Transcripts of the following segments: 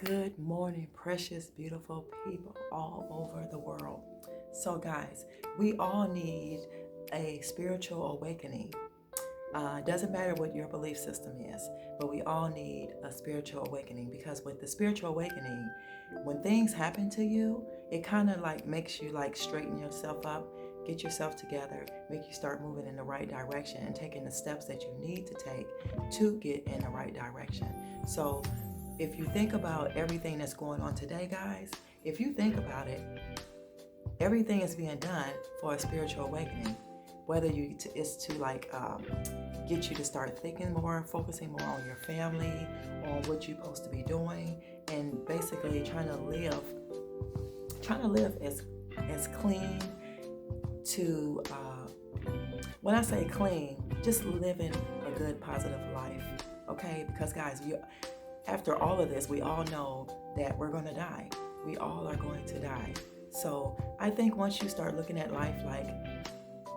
Good morning, precious, beautiful people all over the world. So, guys, we all need a spiritual awakening. Doesn't matter what your belief system is, but we all need a spiritual awakening because with the spiritual awakening, when things happen to you, it kind of like makes you like straighten yourself up, get yourself together, make you start moving in the right direction and taking the steps that you need to take to get in the right direction. So, if you think about everything that's going on today, guys, if you think about it, everything is being done for a spiritual awakening. Whether it's to get you to start thinking more, focusing more on your family, on what you're supposed to be doing, and basically trying to live as clean to when I say clean, just living a good, positive life. Okay, because guys, after all of this, we all know that we're going to die. We all are going to die. So I think once you start looking at life like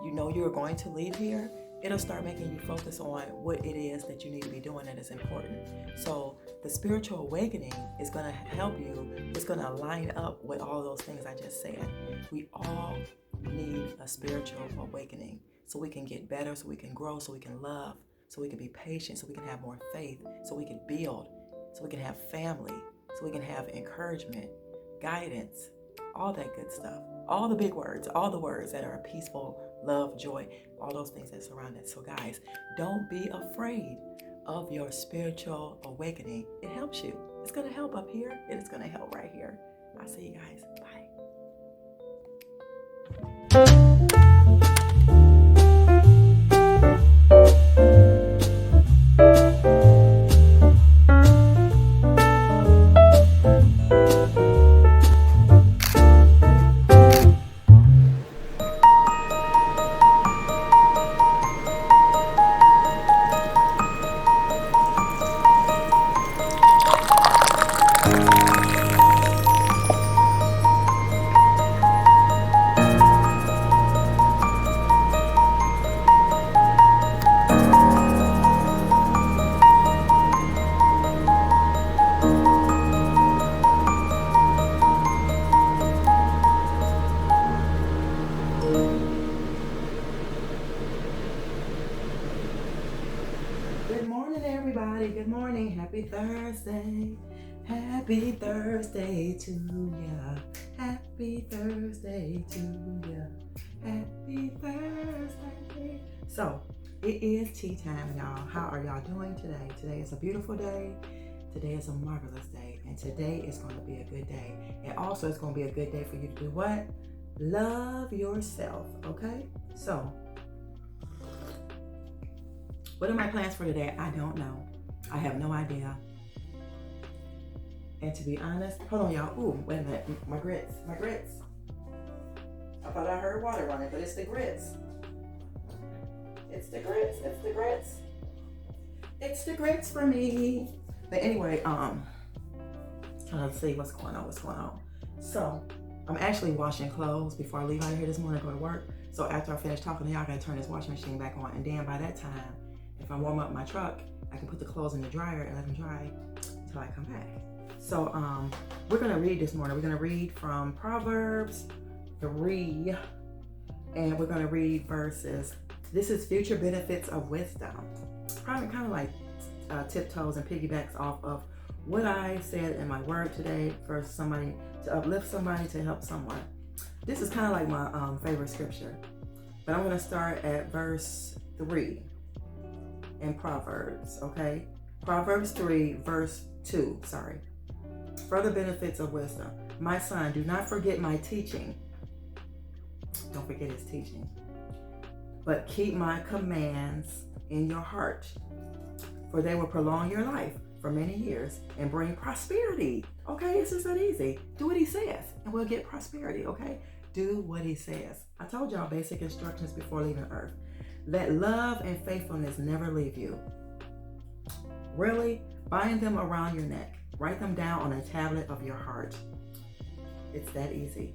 you know you're going to leave here, it'll start making you focus on what it is that you need to be doing that is important. So the spiritual awakening is going to help you. It's going to line up with all those things I just said. We all need a spiritual awakening so we can get better, so we can grow, so we can love, so we can be patient, so we can have more faith, so we can build, so we can have family, so we can have encouragement, guidance, all that good stuff. All the big words, all the words that are peaceful, love, joy, all those things that surround it. So guys, don't be afraid of your spiritual awakening. It helps you. It's going to help up here, and it's going to help right here. I'll see you guys. Bye. Good morning, everybody. Good morning. Happy Thursday. Happy Thursday to ya. Happy Thursday to ya. Happy Thursday. So, it is tea time, y'all. How are y'all doing today? Today is a beautiful day. Today is a marvelous day. And today is going to be a good day. And also, it's going to be a good day for you to do what? Love yourself, okay? So, what are my plans for today? I don't know. I have no idea. And to be honest, hold on, y'all. Ooh, wait a minute. My grits. I thought I heard water running, but it's the grits. It's the grits. It's the grits for me. But anyway, trying to see what's going on. So, I'm actually washing clothes before I leave out of here this morning to go to work. So after I finish talking to y'all, I gotta turn this washing machine back on. And then by that time, if I warm up my truck, I can put the clothes in the dryer and let them dry until I come back. So we're gonna read this morning. We're gonna read from Proverbs 3, and we're gonna read verses. This is future benefits of wisdom. Probably kind of like tiptoes and piggybacks off of what I said in my word today for somebody, to uplift somebody, to help someone. This is kind of like my favorite scripture. But I'm gonna start at verse 3. In Proverbs, okay? Proverbs 3, verse 2, Further benefits of wisdom. My son, do not forget my teaching. Don't forget his teaching. But keep my commands in your heart, for they will prolong your life for many years and bring prosperity. Okay, it's just that easy. Do what he says and we'll get prosperity, okay? Do what he says. I told y'all basic instructions before leaving earth. Let love and faithfulness never leave you. Really, bind them around your neck. Write them down on a tablet of your heart. It's that easy.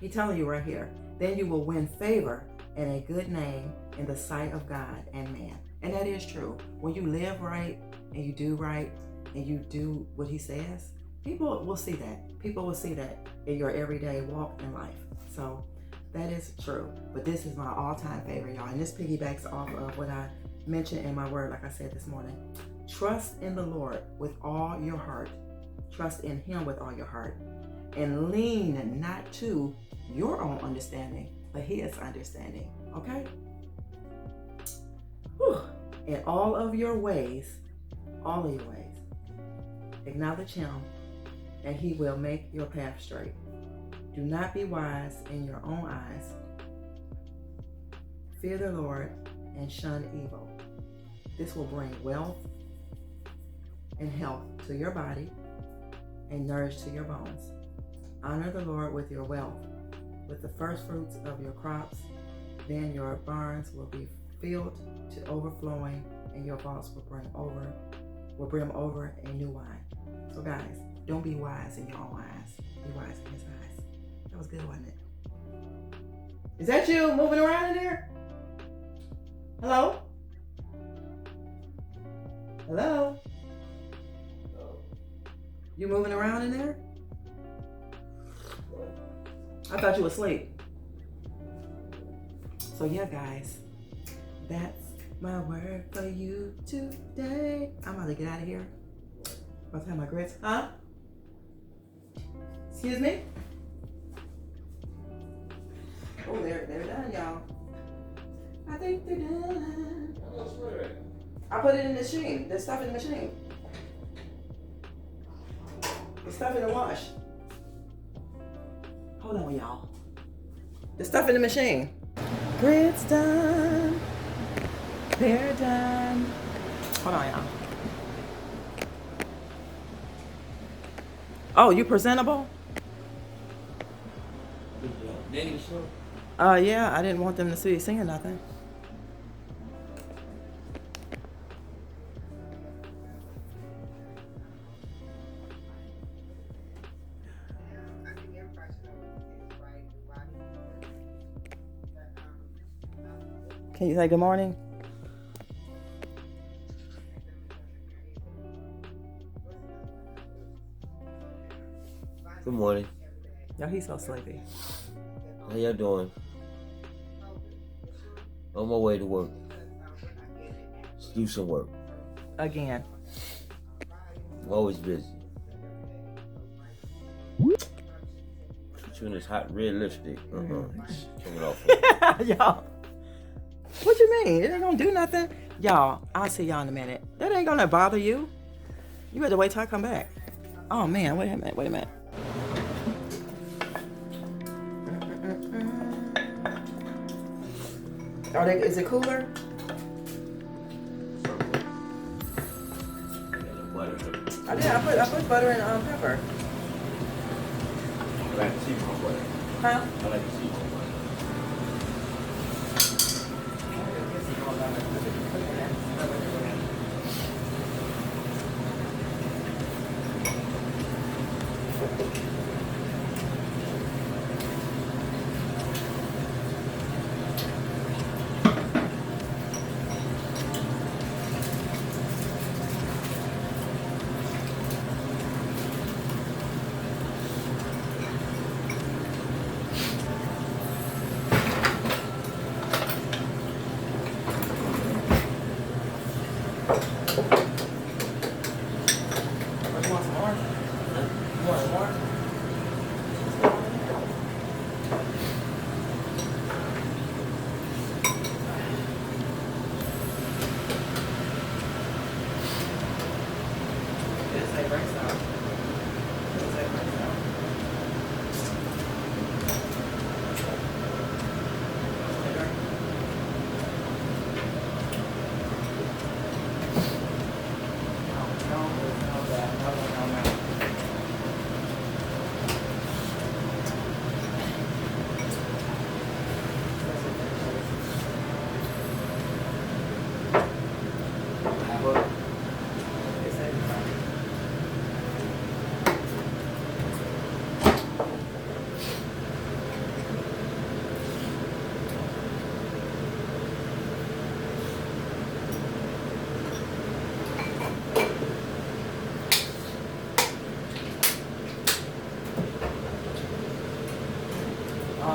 He's telling you right here. Then you will win favor and a good name in the sight of God and man. And that is true. When you live right and you do right and you do what he says, People will see that. People will see that in your everyday walk in life. So that is true. But this is my all-time favorite, y'all. And this piggybacks off of what I mentioned in my word, like I said this morning. Trust in the Lord with all your heart. Trust in him with all your heart. And lean not to your own understanding, but his understanding. Okay? Whew. In all of your ways, acknowledge him, and he will make your path straight. Do not be wise in your own eyes. Fear the Lord and shun evil. This will bring wealth and health to your body and nourish to your bones. Honor the Lord with your wealth, with the first fruits of your crops. Then your barns will be filled to overflowing, and your vaults will brim over a new wine. So guys, don't be wise in your own eyes. Be wise in his eyes. That was good, wasn't it? Is that you moving around in there? Hello? Hello? You moving around in there? I thought you were asleep. So yeah, guys, that's my word for you today. I'm about to get out of here. About to have my grits. Huh? Excuse me? Oh, they're done, y'all. I think they're done. I put it in the machine. There's stuff in the machine. The stuff in the wash. Hold on, y'all. The stuff in the machine. Grits done. They're done. Hold on, y'all. Oh, you presentable? Yeah, I didn't want them to see you singing nothing. Can you say good morning? Good morning. Yo, he's so sleepy. How y'all doing? On my way to work. Let's do some work. Again. I'm always busy. Put you in this hot red lipstick. It's coming off. Y'all. What you mean? It ain't gonna do nothing. Y'all, I'll see y'all in a minute. That ain't gonna bother you. You better wait till I come back. Oh man, wait a minute. Is it cooler? I did. I put butter and pepper. I like to see more butter. Huh? I like to see more butter.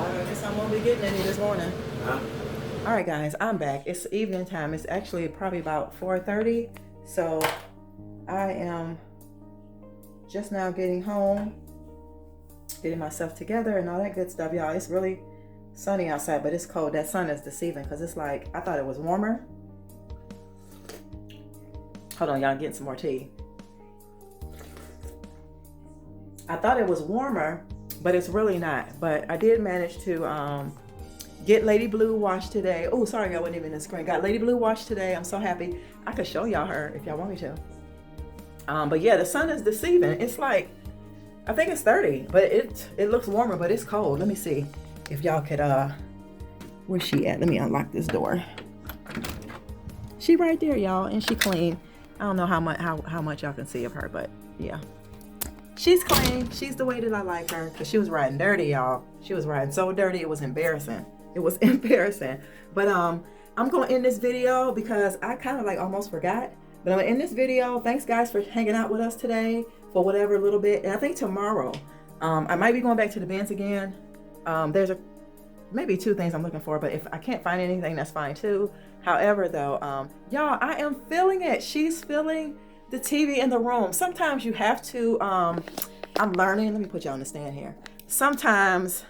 I guess I'm gonna be getting any this morning. Huh? All right, guys, I'm back. It's evening time. It's actually probably about 4:30. So I am just now getting home, getting myself together and all that good stuff, y'all. It's really sunny outside, but it's cold. That sun is deceiving because it's like, I thought it was warmer. Hold on, y'all, getting some more tea. I thought it was warmer, but it's really not. But I did manage to get Lady Blue washed today. Oh, sorry, I wasn't even in the screen. Got Lady Blue washed today. I'm so happy. I could show y'all her if y'all want me to. But yeah, the sun is deceiving. It's like, I think it's 30, but it looks warmer, but it's cold. Let me see if y'all could, where's she at? Let me unlock this door. She right there, y'all, and she clean. I don't know how much y'all can see of her, but yeah. She's clean. She's the way that I like her, because she was riding dirty, y'all. She was riding so dirty, it was embarrassing. It was embarrassing. But I'm going to end this video because I kind of like almost forgot. But I'm going to end this video. Thanks, guys, for hanging out with us today for whatever little bit. And I think tomorrow, I might be going back to the bins again. There's maybe 2 things I'm looking for, but if I can't find anything, that's fine too. However, though, y'all, I am feeling it. She's feeling the TV in the room. Sometimes you have to, I'm learning. Let me put you on the stand here. Sometimes,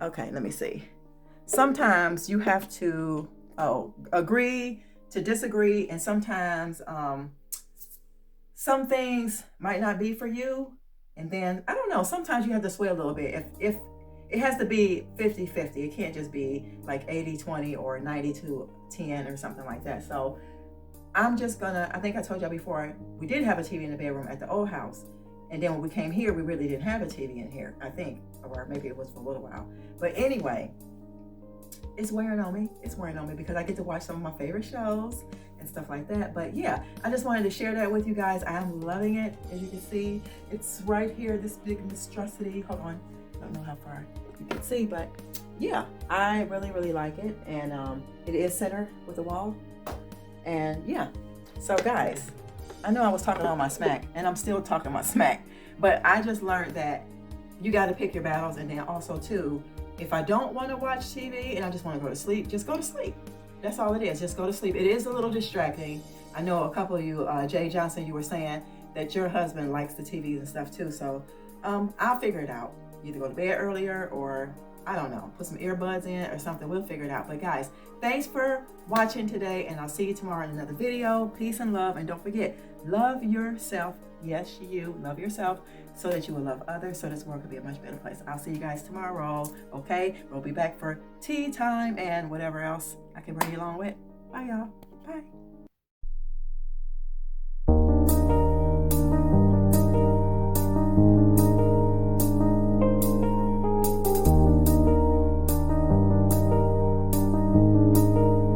okay, let me see. Sometimes you have to agree to disagree, and sometimes some things might not be for you. And then, I don't know, sometimes you have to sway a little bit. If it has to be 50-50. It can't just be like 80-20 or 90-10 or something like that. So I'm just gonna, I think I told y'all before, we did have a TV in the bedroom at the old house. And then when we came here, we really didn't have a TV in here, I think. Or maybe it was for a little while. But anyway, it's wearing on me. It's wearing on me because I get to watch some of my favorite shows and stuff like that. But yeah, I just wanted to share that with you guys. I am loving it. As you can see, it's right here, this big monstrosity. Hold on, I don't know how far you can see, but yeah, I really, really like it. And it is center with the wall. And yeah, so guys, I know I was talking all my smack, and I'm still talking my smack, but I just learned that you got to pick your battles. And then also too, if I don't want to watch TV and I just want to go to sleep, just go to sleep. That's all it is. Just go to sleep. It is a little distracting. I know a couple of you, Jay Johnson, you were saying that your husband likes the TVs and stuff too. So I'll figure it out. Either go to bed earlier or, I don't know, put some earbuds in or something. We'll figure it out. But guys, thanks for watching today, and I'll see you tomorrow in another video. Peace and love. And don't forget, love yourself. Yes, you love yourself so that you will love others, so this world could be a much better place. I'll see you guys tomorrow. Okay, we'll be back for tea time and whatever else I can bring you along with. Bye, y'all. Bye.